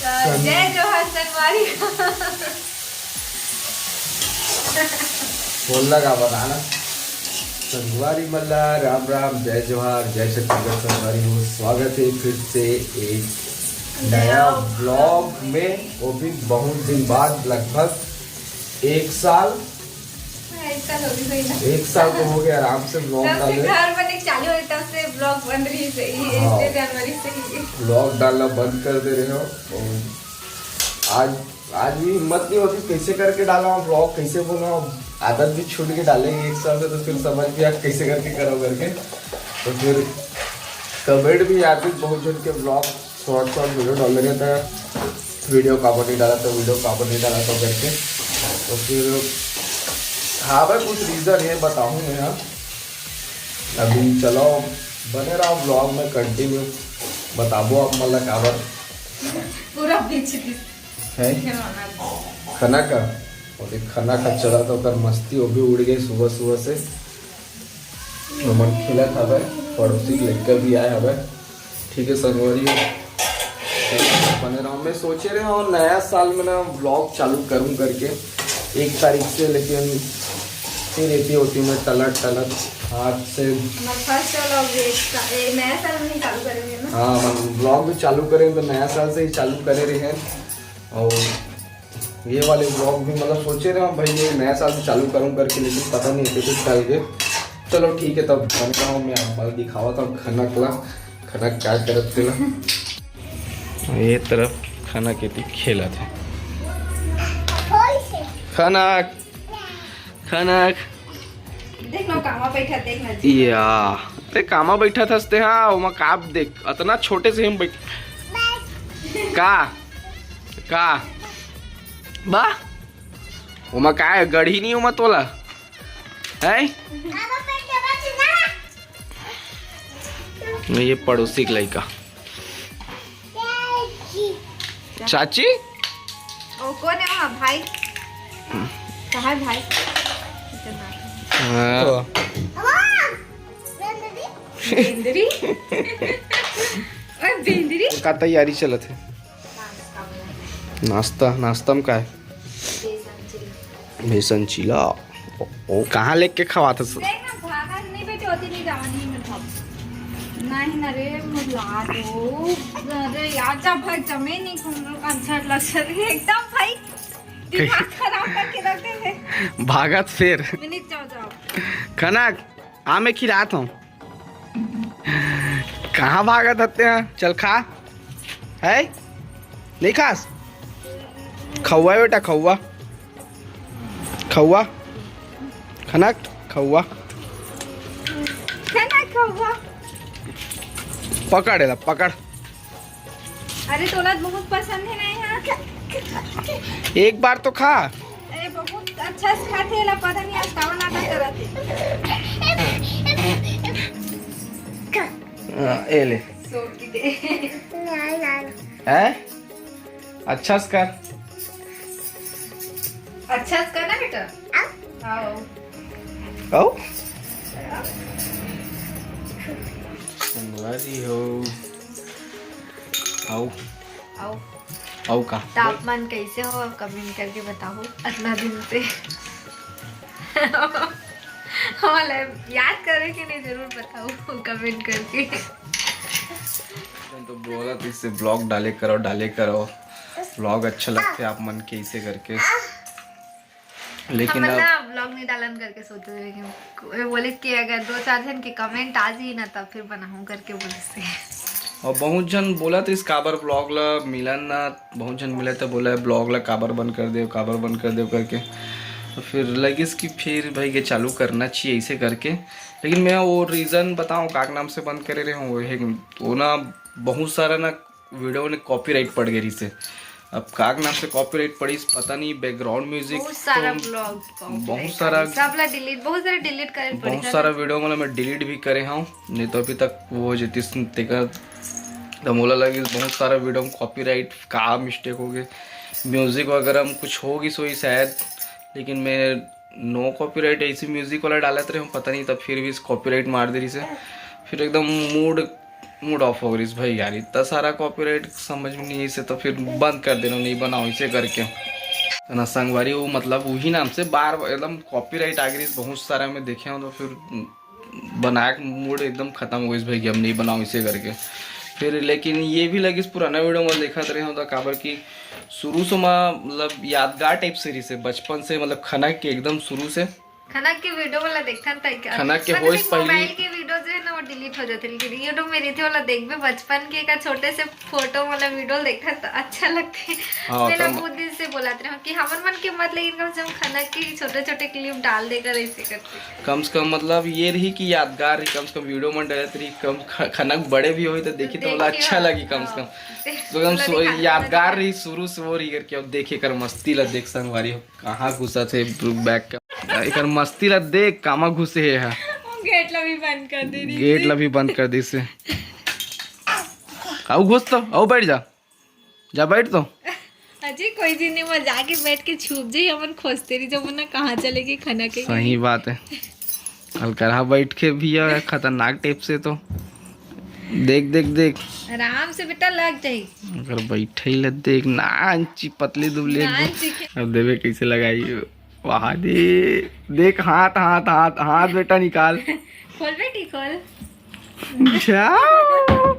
जय जोहार संगवारी। बोलना का बताना संगवारी मल्ला राम राम जय जोहार जय छत्तीसगढ़ संगवारी हो। स्वागत है फिर से एक नया ब्लॉग में, वो भी बहुत दिन बाद, लगभग एक साल तो हो गया आराम से ब्लॉग डाले। घर बने चालू है तब से ब्लॉग बन रही है, इस जनवरी से ही ब्लॉग डालना बंद कर दे रहे हो। और आज भी हिम्मत नहीं होती कैसे करके डाला ब्लॉग, कैसे बोला। आदत भी छूट के डालेंगे एक साल से, तो फिर समझ भी आ कैसे करके करो करके। तो फिर कमेंट भी आती बहुत जन के ब्लॉग शॉर्ट वीडियो डाल रहे थे, वीडियो काबर नहीं डाला तो वीडियो काबर नहीं डाला तो करके। तो फिर हाँ भाई कुछ रीज़न है बताऊँ मैं। यहाँ अभी चलो बने रहो ब्लॉग में कंटिन्यू, बताबो आप मतलब काबर पूरा बीच है खाना का। और एक खाना का चला तो कर मस्ती वो भी उड़ गई सुबह सुबह से। मन खिला था भाई, पड़ोसी लेकर भी आए हवे। ठीक है संगवारी बने रहो। मैं सोचे रहे हूँ नया साल में ना ब्लॉग चालू करूँ करके 1 तारीख से, लेकिन फिर रहती होती मैं तलट हाथ से। नया साल में चालू करेंगे ना। हाँ ब्लॉग भी चालू करेंगे तो नया साल से ही चालू करे रहे हैं। और ये वाले ब्लॉग भी मतलब सोचे रहे हम भाई ये नया साल से चालू करूँ करके, लेकिन पता नहीं है कुछ डाल के। चलो ठीक है तब बन रहा हूँ मैं आपको दिखावा था खाना खाना क्या तरफ थे ना ये तरफ खाना खेती खेला थे खाना खाना देख लो कामा बैठा देखना या अरे कामा बैठा था हाँ वहाँ काप देख इतना छोटे से हम बैठ का बा वहाँ का है गढ़ी नहीं उमा तोला है। ये पड़ोसी का लड़का चाची ओ कौन है वहाँ भाई कहाँ है भाई? बेंदरी और बेंदरी का तैयारी चलत है। नाश्ता में का है बेसन चिला। ओ कहाँ लेके खवा था नहीं बेटे होती नहीं जवानी में था नहीं ना रे मुला दो अरे यार जब भाई जमे नहीं घूम कंसर्ट लग एकदम भाई दिमाग खराब करके रखते थे। भागत फिर मिनट जाओ खाना आ मैं खिलाता हूँ। कहाँ भागत हते हैं चल खा है नहीं खास खौआ बेटा खौआ खौआ खाना खौआ पकड़ है पकड़। अरे तोला बहुत पसंद है ना यहाँ एक बार तो खा। अरे बहुत अच्छा से खाते हैं पता नहीं आज कौन आता करते ए ले है अच्छा से कर अच्छा से करना बेटा आओ आओ संगवारी हो आओ आओ आओ का तापमान कैसे हो कमेंट करके बताओ इतना दिन से। याद करे कि नहीं जरूर बताओ कमेंट करके। तो बोला तो इससे ब्लॉग डाले करो ब्लॉग अच्छा लगते आप मन के इसे करके। लेकिन अब ब्लॉग नहीं डालन करके सोचते थे लेकिन बोले कि अगर 2-4 जन के कमेंट आ जाए ना तब फिर बनाऊं करके बोले से। और बहुत जन बोला तो इस काबर ब्लॉग ला मिलन ना बहुत जन मिला तो बोला ब्लॉग ला काबर बंद कर दे करके। तो फिर लगी इसकी फिर भाई ये चालू करना चाहिए ऐसे करके। लेकिन मैं वो रीज़न बताऊँ काक नाम से बंद करे रहे हूँ वो ना बहुत सारा ना वीडियो ने कॉपीराइट पड़ गई से। अब काक नाम से कॉपीराइट पड़ी पता नहीं बैकग्राउंड म्यूजिक बहुत सारा ब्लॉग बहुत सारा वीडियो मतलब मैं डिलीट भी करे हूँ नहीं तो अभी तक वो जितिस मोला लगी बहुत सारा वीडियो में कॉपीराइट का मिस्टेक हो गए म्यूजिक वगैरह में कुछ होगी सोई शायद। लेकिन मैं नो कॉपीराइट ऐसी म्यूजिक वाला डालते रहे पता नहीं तब फिर भी इस कॉपीराइट मार दे रही से फिर एकदम मूड मूड ऑफ हो गई भाई यार, इतना सारा कॉपीराइट समझ में नहीं, इसे तो फिर बंद कर देना, नहीं बनाओ इसे करके तो ना संगवारी। वो मतलब वही नाम से बार एकदम कॉपीराइट आ गई बहुत सारा में देखे हो, तो फिर बनाया मूड एकदम खत्म हो गई भाई कि अब नहीं बनाओ इसे करके फिर। लेकिन ये भी लगी पुराना वीडियो में देखा रहे हो तो काबर की शुरू से मतलब यादगार टाइप सीरीज है बचपन से, मतलब खनक के एकदम शुरू से खनक के वीडियो वाला देखता था क्या, खनक के मतलब वॉइस एक पहली मोबाइल के वीडियो जो है ना वो डिलीट हो जाते, लेकिन यूट्यूब में रहते वाला देख भी बचपन के का छोटे से फोटो वाला वीडियो देखा तो अच्छा लगते। हाँ, मेरा तो बहुत दिन से बोलाते रहो कि हमन मन के मत, लेकिन कम से कम खनक के छोटे छोटे क्लिप डाल देकर ऐसे करते कम से कम मतलब ये रही कि यादगार रही, कम से कम वीडियो में डालत रही, कम खनक बड़े भी हुई तो देखी तो बोला अच्छा लगी कम से कम, तो एकदम यादगार रही शुरू से वो रही करके। अब देखे कर मस्ती ला देख संगवारी कहाँ घुसा थे बैग का, एक मस्ती ला देख कामा घुसे है, गेट ला भी बंद कर दे रही, गेट ला भी बंद कर दी से। आओ घुस तो आओ बैठ जा बैठ तो अजी कोई दिन नहीं, वो जाके बैठ के छुप जाई, हमन खोजते रही जब ना कहाँ चलेगी खनक के। सही बात है, कल करहा बैठ के भी है खतरनाक टाइप से, तो देख देख देख आराम से बेटा लग जाई, अगर बैठे ही लग देख नाची पतली दुबली एकदम। अब देवे कैसे लगाई वहाँ दे देख, हाथ हाथ हाथ हाथ बेटा निकाल, खोल बेटी खोल। जाओ